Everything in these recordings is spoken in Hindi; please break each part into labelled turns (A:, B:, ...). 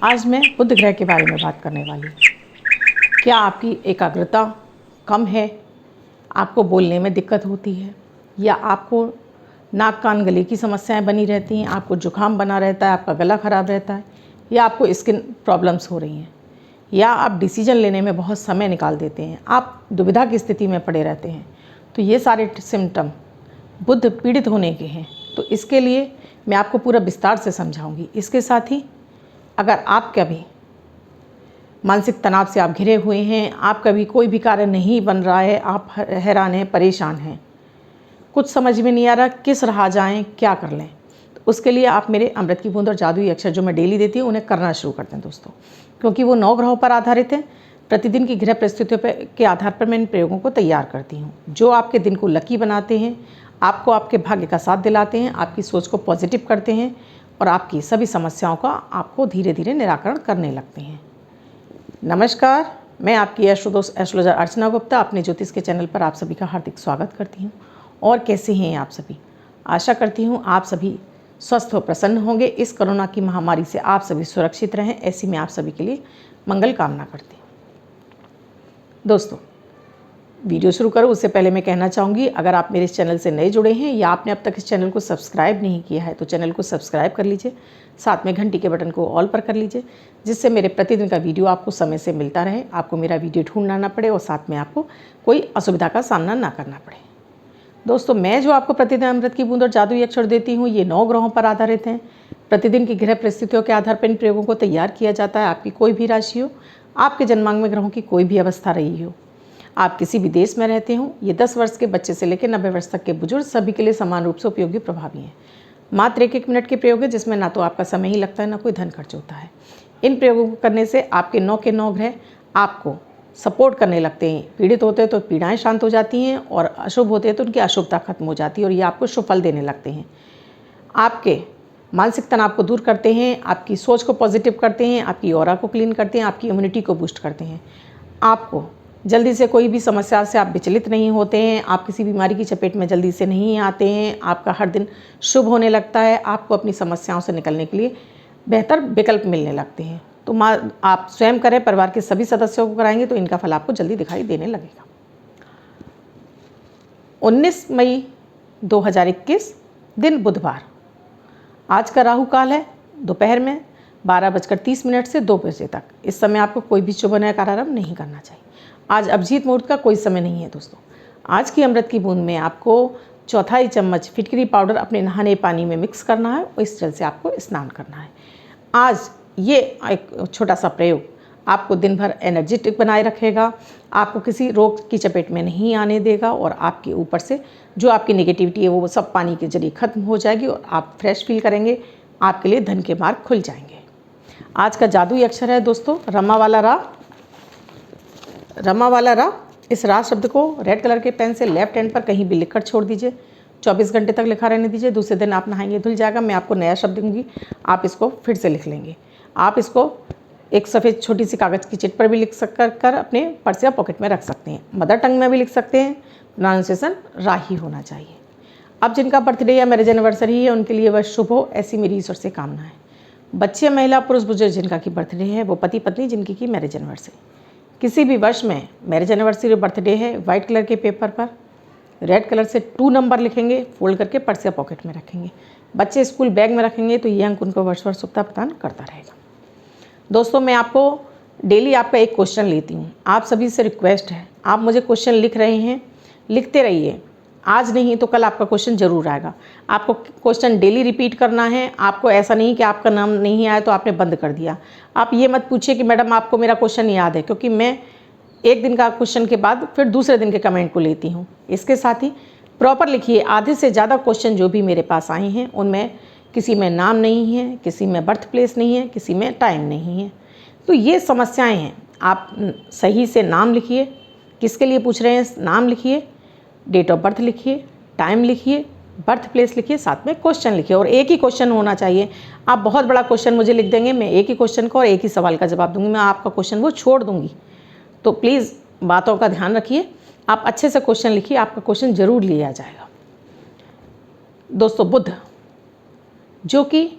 A: आज मैं बुध ग्रह के बारे में बात करने वाली हूँ। क्या आपकी एकाग्रता कम है, आपको बोलने में दिक्कत होती है, या आपको नाक कान गले की समस्याएं बनी रहती हैं, आपको जुकाम बना रहता है, आपका गला ख़राब रहता है, या आपको स्किन प्रॉब्लम्स हो रही हैं, या आप डिसीजन लेने में बहुत समय निकाल देते हैं, आप दुविधा की स्थिति में पड़े रहते हैं, तो ये सारे सिम्टम बुध पीड़ित होने के हैं। तो इसके लिए मैं आपको पूरा विस्तार से समझाऊंगी। इसके साथ ही अगर आप कभी मानसिक तनाव से आप घिरे हुए हैं, आप कभी कोई भी कार्य नहीं बन रहा है, आप हैरान हैं, परेशान हैं, कुछ समझ में नहीं आ रहा किस राह जाएं, क्या कर लें, तो उसके लिए आप मेरे अमृत की बूंद और जादुई अक्षर जो मैं डेली देती हूँ उन्हें करना शुरू करते हैं दोस्तों, क्योंकि वो 9 ग्रहों पर आधारित है। प्रतिदिन की ग्रह परिस्थितियों के आधार पर मैं इन प्रयोगों को तैयार करती हूँ, जो आपके दिन को लकी बनाते हैं, आपको आपके भाग्य का साथ दिलाते हैं, आपकी सोच को पॉजिटिव करते हैं और आपकी सभी समस्याओं का आपको धीरे धीरे निराकरण करने लगते हैं। नमस्कार, मैं आपकी एस्ट्रोलॉजर अर्चना गुप्ता अपने ज्योतिष के चैनल पर आप सभी का हार्दिक स्वागत करती हूँ। और कैसे हैं आप सभी? आशा करती हूँ आप सभी स्वस्थ व प्रसन्न होंगे। इस कोरोना की महामारी से आप सभी सुरक्षित रहें, ऐसी मैं आप सभी के लिए मंगल कामना करती हूँ। दोस्तों, वीडियो शुरू करूँ उससे पहले मैं कहना चाहूँगी, अगर आप मेरे इस चैनल से नए जुड़े हैं या आपने अब तक इस चैनल को सब्सक्राइब नहीं किया है तो चैनल को सब्सक्राइब कर लीजिए, साथ में घंटी के बटन को ऑल पर कर लीजिए, जिससे मेरे प्रतिदिन का वीडियो आपको समय से मिलता रहे, आपको मेरा वीडियो ढूंढना ना पड़े और साथ में आपको कोई असुविधा का सामना ना करना पड़े। दोस्तों, मैं जो आपको प्रतिदिन अमृत की बूंद और जादुई अक्षर देती हूँ, ये 9 ग्रहों पर आधारित हैं। प्रतिदिन की ग्रह परिस्थितियों के आधार पर इन प्रयोगों को तैयार किया जाता है। आपकी कोई भी राशि हो, आपके जन्मांग में ग्रहों की कोई भी अवस्था रही हो, आप किसी भी देश में रहते हो, ये 10 वर्ष के बच्चे से लेकर 90 वर्ष तक के बुजुर्ग सभी के लिए समान रूप से उपयोगी प्रभावी हैं। मात्र 1-1 मिनट के प्रयोग है, जिसमें ना तो आपका समय ही लगता है, ना कोई धन खर्च होता है। इन प्रयोगों को करने से आपके 9 के 9 ग्रह आपको सपोर्ट करने लगते हैं। पीड़ित होते हैं तो पीड़ाएं शांत हो जाती हैं, और अशुभ होते हैं तो उनकी अशुभता खत्म हो जाती है, और ये आपको शुभ फल देने लगते हैं। आपके मानसिक तनाव को दूर करते हैं, आपकी सोच को पॉजिटिव करते हैं, आपकी ऑरा को क्लीन करते हैं, आपकी इम्यूनिटी को बूस्ट करते हैं। आपको जल्दी से कोई भी समस्या से आप विचलित नहीं होते हैं, आप किसी बीमारी की चपेट में जल्दी से नहीं आते हैं, आपका हर दिन शुभ होने लगता है, आपको अपनी समस्याओं से निकलने के लिए बेहतर विकल्प मिलने लगते हैं। तो आप स्वयं करें, परिवार के सभी सदस्यों को कराएंगे तो इनका फल आपको जल्दी दिखाई देने लगेगा। 19 मई 2021 दिन बुधवार। आज का राहु काल है दोपहर में 12:30 से 2 बजे तक। इस समय आपको कोई भी शुभ नया कार्यारंभ नहीं करना चाहिए। आज अभिजीत मुहूर्त का कोई समय नहीं है दोस्तों। आज की अमृत की बूंद में आपको 1/4 चम्मच फिटकरी पाउडर अपने नहाने पानी में मिक्स करना है और इस जल से आपको स्नान करना है। आज ये एक छोटा सा प्रयोग आपको दिन भर एनर्जेटिक बनाए रखेगा, आपको किसी रोग की चपेट में नहीं आने देगा, और आपके ऊपर से जो आपकी नेगेटिविटी है वो सब पानी के जरिए खत्म हो जाएगी और आप फ्रेश फील करेंगे। आपके लिए धन के मार्ग खुल जाएंगे। आज का जादुई अक्षर है दोस्तों रमा वाला रा। रमा वाला रा, इस रा शब्द को रेड कलर के पेन से लेफ्ट हैंड पर कहीं भी लिखकर छोड़ दीजिए। 24 घंटे तक लिखा रहने दीजिए। दूसरे दिन आप नहाएंगे धुल जाएगा। मैं आपको नया शब्द दूंगी, आप इसको फिर से लिख लेंगे। आप इसको एक सफ़ेद छोटी सी कागज़ की चिट पर भी लिख कर अपने पर्स या पॉकेट में रख सकते हैं। मदर टंग में भी लिख सकते हैं। प्रोनाउंसिएशन रा ही होना चाहिए। अब जिनका बर्थडे या मैरिज एनिवर्सरी है उनके लिए वह शुभ हो, ऐसी मेरी ईश्वर से कामना है। बच्चे, महिला, पुरुष, बुजुर्ग जिनका की बर्थडे है, वो पति पत्नी जिनकी की मैरिज एनिवर्सरी, किसी भी वर्ष में मैरिज एनिवर्सरी बर्थडे है, वाइट कलर के पेपर पर रेड कलर से 2 नंबर लिखेंगे, फोल्ड करके पर्स या पॉकेट में रखेंगे। बच्चे स्कूल बैग में रखेंगे तो ये अंक उनको वर्ष शुभता प्रदान करता रहेगा। दोस्तों, मैं आपको डेली आपका एक क्वेश्चन लेती हूँ। आप सभी से रिक्वेस्ट है, आप मुझे क्वेश्चन लिख रहे हैं, लिखते रहिए। आज नहीं तो कल आपका क्वेश्चन जरूर आएगा। आपको क्वेश्चन डेली रिपीट करना है। आपको ऐसा नहीं कि आपका नाम नहीं आया तो आपने बंद कर दिया। आप ये मत पूछिए कि मैडम आपको मेरा क्वेश्चन याद है, क्योंकि मैं एक दिन का क्वेश्चन के बाद फिर दूसरे दिन के कमेंट को लेती हूँ। इसके साथ ही प्रॉपर लिखिए। आधे से ज़्यादा क्वेश्चन जो भी मेरे पास आए हैं उनमें किसी में नाम नहीं है, किसी में बर्थ प्लेस नहीं है, किसी में टाइम नहीं है। तो ये समस्याएं हैं। आप सही से नाम लिखिए, किसके लिए पूछ रहे हैं नाम लिखिए, डेट ऑफ बर्थ लिखिए, टाइम लिखिए, बर्थ प्लेस लिखिए, साथ में क्वेश्चन लिखिए। और एक ही क्वेश्चन होना चाहिए। आप बहुत बड़ा क्वेश्चन मुझे लिख देंगे, मैं एक ही क्वेश्चन को और एक ही सवाल का जवाब दूंगी, मैं आपका क्वेश्चन वो छोड़ दूंगी। तो प्लीज़ बातों का ध्यान रखिए। आप अच्छे से क्वेश्चन लिखिए, आपका क्वेश्चन जरूर लिया जाएगा। दोस्तों, बुध जो कि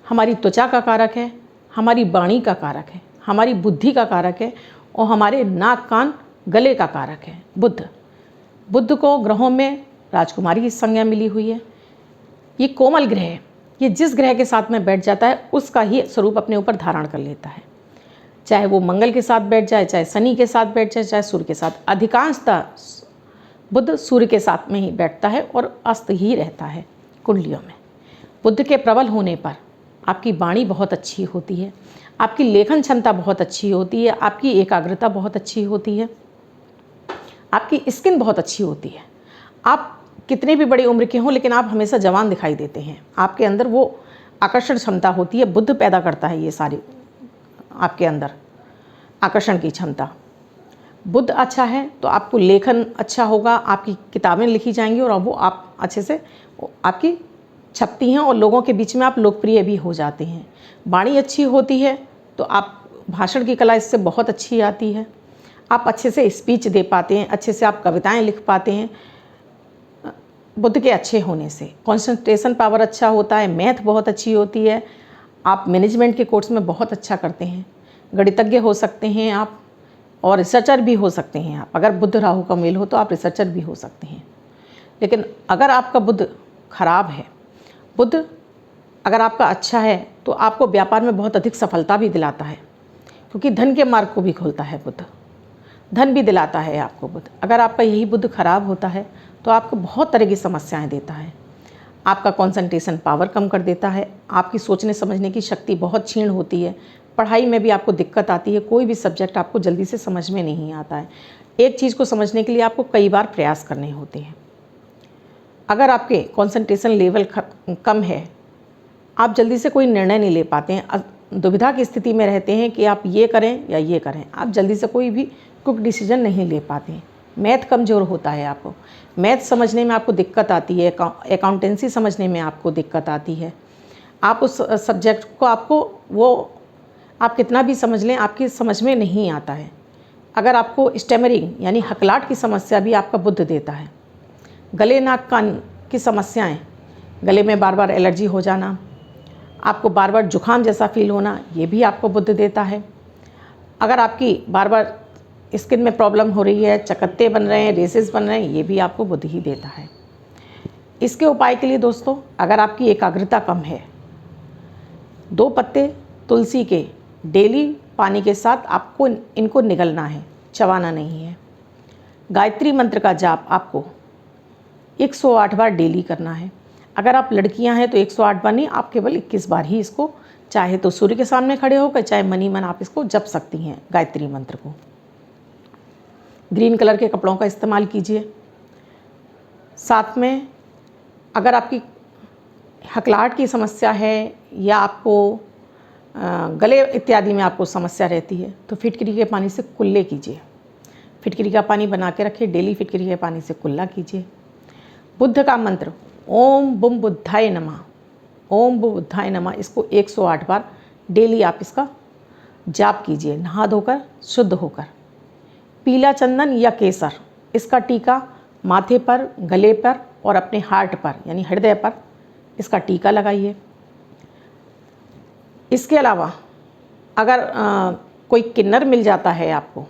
A: हमारी त्वचा का कारक है, हमारी वाणी का कारक है, हमारी बुद्धि का कारक है और हमारे नाक कान गले का कारक है बुध। बुध को ग्रहों में राजकुमारी की संज्ञा मिली हुई है। ये कोमल ग्रह है, ये जिस ग्रह के साथ में बैठ जाता है उसका ही स्वरूप अपने ऊपर धारण कर लेता है। चाहे वो मंगल के साथ बैठ जाए, चाहे शनि के साथ बैठ जाए, चाहे सूर्य के साथ। अधिकांशतः बुध सूर्य के साथ में ही बैठता है और अस्त ही रहता है कुंडलियों में। बुध के प्रबल होने पर आपकी वाणी बहुत अच्छी होती है, आपकी लेखन क्षमता बहुत अच्छी होती है, आपकी एकाग्रता बहुत अच्छी होती है, आपकी स्किन बहुत अच्छी होती है। आप कितने भी बड़ी उम्र के हों लेकिन आप हमेशा जवान दिखाई देते हैं। आपके अंदर वो आकर्षण क्षमता होती है, बुध पैदा करता है ये सारी आपके अंदर आकर्षण की क्षमता। बुध अच्छा है तो आपको लेखन अच्छा होगा, आपकी किताबें लिखी जाएंगी और वो आप अच्छे से आपकी छपती हैं और लोगों के बीच में आप लोकप्रिय भी हो जाते हैं। वाणी अच्छी होती है तो आप भाषण की कला इससे बहुत अच्छी आती है, आप अच्छे से स्पीच दे पाते हैं, अच्छे से आप कविताएं लिख पाते हैं बुध के अच्छे होने से। कंसंट्रेशन पावर अच्छा होता है, मैथ बहुत अच्छी होती है, आप मैनेजमेंट के कोर्स में बहुत अच्छा करते हैं, गणितज्ञ हो सकते हैं आप और रिसर्चर भी हो सकते हैं आप। अगर बुध राहु का मेल हो तो आप रिसर्चर भी हो सकते हैं। लेकिन अगर आपका बुध खराब है, बुध अगर आपका अच्छा है तो आपको व्यापार में बहुत अधिक सफलता भी दिलाता है, क्योंकि धन के मार्ग को भी खोलता है बुध, धन भी दिलाता है आपको बुध। अगर आपका यही बुध खराब होता है तो आपको बहुत तरह की समस्याएं देता है, आपका कंसंट्रेशन पावर कम कर देता है, आपकी सोचने समझने की शक्ति बहुत क्षीण होती है, पढ़ाई में भी आपको दिक्कत आती है, कोई भी सब्जेक्ट आपको जल्दी से समझ में नहीं आता है। एक चीज़ को समझने के लिए आपको कई बार प्रयास करने होते हैं। अगर आपके कंसंट्रेशन लेवल कम है, आप जल्दी से कोई निर्णय नहीं ले पाते हैं, दुविधा की स्थिति में रहते हैं कि आप ये करें या ये करें, आप जल्दी से कोई भी क्विक डिसीजन नहीं ले पाते हैं। मैथ कमज़ोर होता है, आपको मैथ समझने में आपको दिक्कत आती है, अकाउंटेंसी समझने में आपको दिक्कत आती है। आप उस सब्जेक्ट को आप कितना भी समझ लें आपकी समझ में नहीं आता है। अगर आपको स्टैमरिंग यानी हकलाहट की समस्या भी आपका बुध देता है। गले नाक कान की समस्याएं, गले में बार बार एलर्जी हो जाना, आपको बार बार जुखाम जैसा फील होना, ये भी आपको बुध देता है। अगर आपकी बार बार स्किन में प्रॉब्लम हो रही है, चकत्ते बन रहे हैं, रेसेस बन रहे हैं, ये भी आपको बुध ही देता है। इसके उपाय के लिए दोस्तों, अगर आपकी एकाग्रता कम है, 2 पत्ते तुलसी के डेली पानी के साथ आपको इनको निगलना है, चबाना नहीं है। गायत्री मंत्र का जाप आपको 108 बार डेली करना है। अगर आप लड़कियां हैं तो 108 बार नहीं, आप केवल 21 बार ही इसको, चाहे तो सूर्य के सामने खड़े होकर, चाहे मन ही मन आप इसको जप सकती हैं गायत्री मंत्र को। ग्रीन कलर के कपड़ों का इस्तेमाल कीजिए। साथ में अगर आपकी हकलाहट की समस्या है या आपको गले इत्यादि में आपको समस्या रहती है तो फिटकरी के पानी से कुल्ले कीजिए। फिटकरी का पानी बना के रखिए, डेली फिटकरी के पानी से कुल्ला कीजिए। बुद्ध का मंत्र ओम बुम बुद्धाय नमः, ओम बुम बुद्धाय नमः, इसको 108 बार डेली आप इसका जाप कीजिए, नहा धोकर शुद्ध होकर। पीला चंदन या केसर, इसका टीका माथे पर, गले पर और अपने हार्ट पर यानी हृदय पर इसका टीका लगाइए। इसके अलावा अगर कोई किन्नर मिल जाता है आपको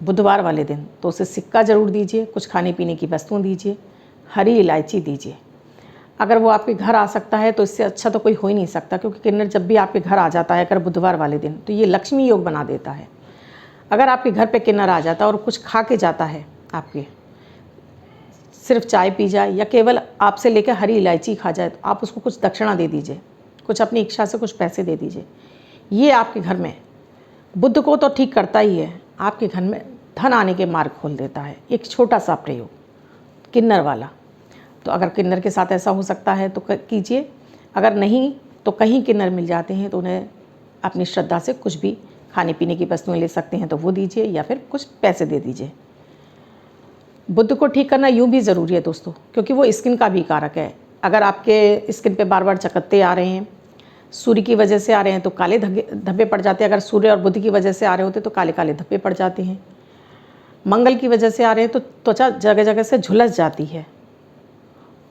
A: बुधवार वाले दिन तो उसे सिक्का ज़रूर दीजिए, कुछ खाने पीने की वस्तुएं दीजिए, हरी इलायची दीजिए। अगर वो आपके घर आ सकता है तो इससे अच्छा तो कोई हो ही नहीं सकता, क्योंकि किन्नर जब भी आपके घर आ जाता है अगर बुधवार वाले दिन तो ये लक्ष्मी योग बना देता है। अगर आपके घर पे किन्नर आ जाता है और कुछ खा के जाता है, आपके सिर्फ चाय पी जाए या केवल आपसे लेकर हरी इलायची खा जाए, तो आप उसको कुछ दक्षिणा दे दीजिए, कुछ अपनी इच्छा से कुछ पैसे दे दीजिए। ये आपके घर में बुध को तो ठीक करता ही है, आपके घर में धन आने के मार्ग खोल देता है। एक छोटा सा प्रयोग किन्नर वाला, तो अगर किन्नर के साथ ऐसा हो सकता है तो कीजिए। अगर नहीं तो कहीं किन्नर मिल जाते हैं तो उन्हें अपनी श्रद्धा से कुछ भी खाने पीने की वस्तुएं ले सकते हैं तो वो दीजिए या फिर कुछ पैसे दे दीजिए। बुध को ठीक करना यूँ भी ज़रूरी है दोस्तों, क्योंकि वो स्किन का भी कारक है। अगर आपके स्किन पे बार बार चकत्ते आ रहे हैं, सूर्य की वजह से आ रहे हैं तो काले धब्बे पड़ जाते हैं। अगर सूर्य और बुध की वजह से आ रहे होते तो काले काले धब्बे पड़ जाते हैं। मंगल की वजह से आ रहे हैं तो त्वचा जगह जगह से झुलस जाती है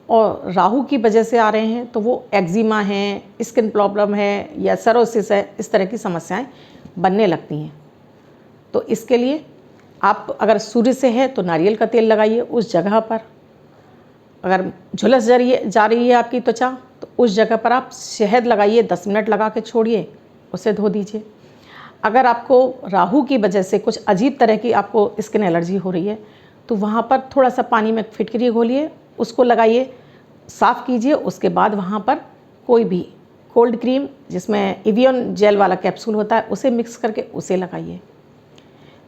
A: और राहु की वजह से आ रहे हैं तो वो एक्जिमा है, स्किन प्रॉब्लम है या सरोसिस है, इस तरह की समस्याएं बनने लगती हैं। तो इसके लिए आप अगर सूर्य से है तो नारियल का तेल लगाइए उस जगह पर। अगर झुलस जा रही है आपकी त्वचा तो उस जगह पर आप शहद लगाइए, 10 मिनट लगा के छोड़िए, उसे धो दीजिए। अगर आपको राहु की वजह से कुछ अजीब तरह की आपको स्किन एलर्जी हो रही है तो वहाँ पर थोड़ा सा पानी में फिटकरी घोलिए, उसको लगाइए, साफ़ कीजिए। उसके बाद वहाँ पर कोई भी कोल्ड क्रीम जिसमें एवियन जेल वाला कैप्सूल होता है उसे मिक्स करके उसे लगाइए।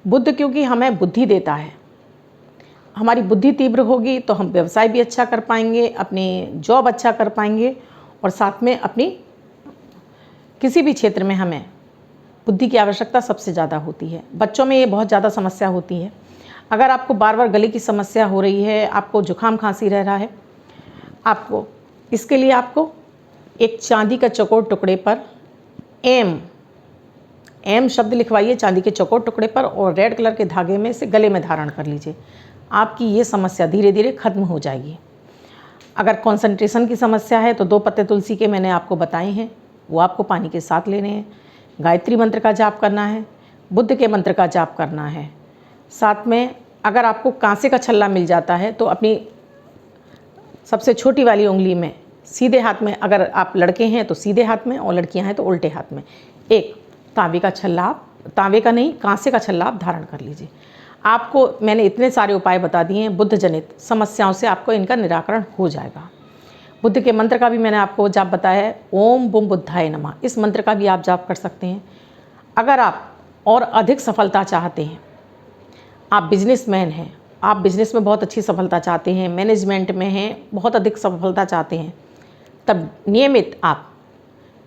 A: बुध क्योंकि हमें बुद्धि देता है, हमारी बुद्धि तीव्र होगी तो हम व्यवसाय भी अच्छा कर पाएंगे, अपनी जॉब अच्छा कर पाएंगे और साथ में अपनी किसी भी क्षेत्र में हमें बुद्धि की आवश्यकता सबसे ज़्यादा होती है। बच्चों में ये बहुत ज़्यादा समस्या होती है। अगर आपको बार बार गले की समस्या हो रही है, आपको जुकाम खांसी रह रहा है, आपको इसके लिए आपको एक चांदी का चौकोर टुकड़े पर एम शब्द लिखवाइए चांदी के चौकोर टुकड़े पर और रेड कलर के धागे में से गले में धारण कर लीजिए। आपकी ये समस्या धीरे धीरे खत्म हो जाएगी। अगर कंसंट्रेशन की समस्या है तो 2 पत्ते तुलसी के मैंने आपको बताए हैं, वो आपको पानी के साथ लेने हैं। गायत्री मंत्र का जाप करना है, बुद्ध के मंत्र का जाप करना है। साथ में अगर आपको कांसे का छल्ला मिल जाता है तो अपनी सबसे छोटी वाली उंगली में सीधे हाथ में, अगर आप लड़के हैं तो सीधे हाथ में और लड़कियां हैं तो उल्टे हाथ में, एक तांबे का छल्ला, आप तांबे का नहीं कांसे का छल्ला आप धारण कर लीजिए। आपको मैंने इतने सारे उपाय बता दिए हैं, बुद्ध जनित समस्याओं से आपको इनका निराकरण हो जाएगा। बुद्ध के मंत्र का भी मैंने आपको जाप बताया है, ओम बुम बुद्धाय नमः, इस मंत्र का भी आप जाप कर सकते हैं। अगर आप और अधिक सफलता चाहते हैं, आप बिजनेसमैन हैं, आप बिजनेस में बहुत अच्छी सफलता चाहते हैं, मैनेजमेंट में हैं, बहुत अधिक सफलता चाहते हैं, तब नियमित आप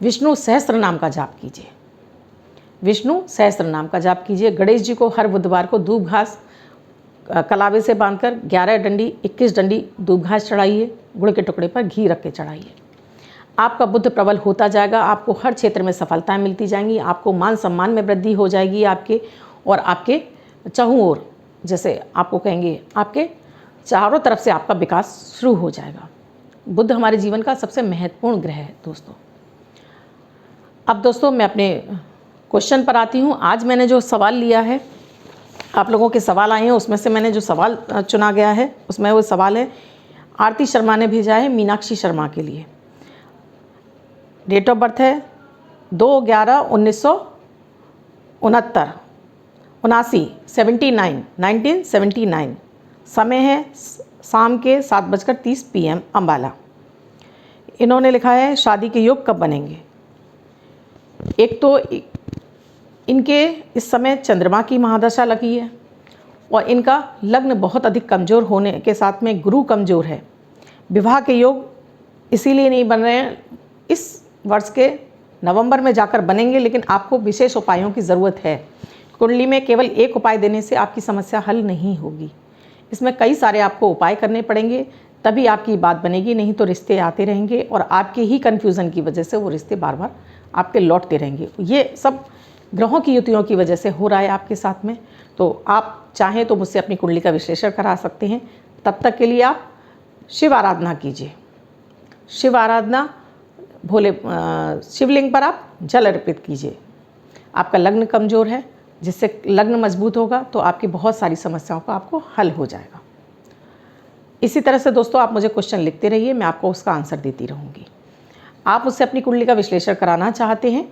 A: विष्णु सहस्त्र नाम का जाप कीजिए। विष्णु सहस्त्र नाम का जाप कीजिए। गणेश जी को हर बुधवार को दूब घास कलावे से बांधकर 11 डंडी 21 डंडी दूब घास चढ़ाइए, गुड़ के टुकड़े पर घी रख के चढ़ाइए। आपका बुद्ध प्रबल होता जाएगा, आपको हर क्षेत्र में सफलताएं मिलती जाएंगी, आपको मान सम्मान में वृद्धि हो जाएगी आपके, और आपके चारों ओर, जैसे आपको कहेंगे, आपके चारों तरफ से आपका विकास शुरू हो जाएगा। बुद्ध हमारे जीवन का सबसे महत्वपूर्ण ग्रह है दोस्तों। अब दोस्तों मैं अपने क्वेश्चन पर आती हूँ। आज मैंने जो सवाल लिया है, आप लोगों के सवाल आए हैं, उसमें से मैंने जो सवाल चुना गया है उसमें वो सवाल है, आरती शर्मा ने भेजा है मीनाक्षी शर्मा के लिए। डेट ऑफ बर्थ है 1979। समय है शाम के 7:30 PM अम्बाला। इन्होंने लिखा है शादी के योग कब बनेंगे। एक तो इनके इस समय चंद्रमा की महादशा लगी है और इनका लग्न बहुत अधिक कमज़ोर होने के साथ में गुरु कमज़ोर है। विवाह के योग इसीलिए नहीं बन रहे हैं, इस वर्ष के नवंबर में जाकर बनेंगे, लेकिन आपको विशेष उपायों की ज़रूरत है। कुंडली में केवल एक उपाय देने से आपकी समस्या हल नहीं होगी, इसमें कई सारे आपको उपाय करने पड़ेंगे, तभी आपकी बात बनेगी। नहीं तो रिश्ते आते रहेंगे और आपके ही कन्फ्यूज़न की वजह से वो रिश्ते बार बार आपके लौटते रहेंगे। ये सब ग्रहों की युतियों की वजह से हो रहा है आपके साथ में। तो आप चाहें तो मुझसे अपनी कुंडली का विश्लेषण करा सकते हैं। तब तक के लिए आप शिव आराधना कीजिए। शिव आराधना, भोले शिवलिंग पर आप जल अर्पित कीजिए। आपका लग्न कमज़ोर है, जिससे लग्न मजबूत होगा तो आपकी बहुत सारी समस्याओं का आपको हल हो जाएगा। इसी तरह से दोस्तों आप मुझे क्वेश्चन लिखते रहिए, मैं आपको उसका आंसर देती रहूँगी। आप मुझसे अपनी कुंडली का विश्लेषण कराना चाहते हैं,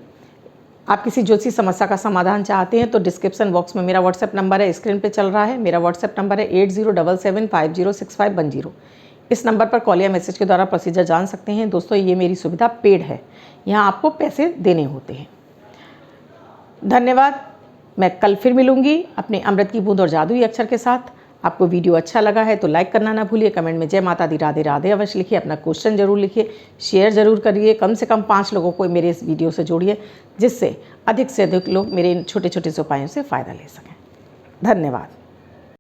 A: आप किसी ज्योतिषी समस्या का समाधान चाहते हैं, तो डिस्क्रिप्शन बॉक्स में मेरा व्हाट्सएप नंबर है, स्क्रीन पे चल रहा है। मेरा व्हाट्सएप नंबर है 8077506510। इस नंबर पर कॉल या मैसेज के द्वारा प्रोसीजर जान सकते हैं। दोस्तों ये मेरी सुविधा पेड है, यहाँ आपको पैसे देने होते हैं। धन्यवाद। मैं कल फिर मिलूँगी अपने अमृत की बूंद और जादुई अक्षर के साथ। आपको वीडियो अच्छा लगा है तो लाइक करना ना भूलिए, कमेंट में जय माता दी राधे राधे अवश्य लिखिए, अपना क्वेश्चन जरूर लिखिए, शेयर ज़रूर करिए, कम से कम 5 लोगों को मेरे इस वीडियो से जोड़िए, जिससे अधिक से अधिक लोग मेरे इन छोटे छोटे उपायों से फ़ायदा ले सकें। धन्यवाद।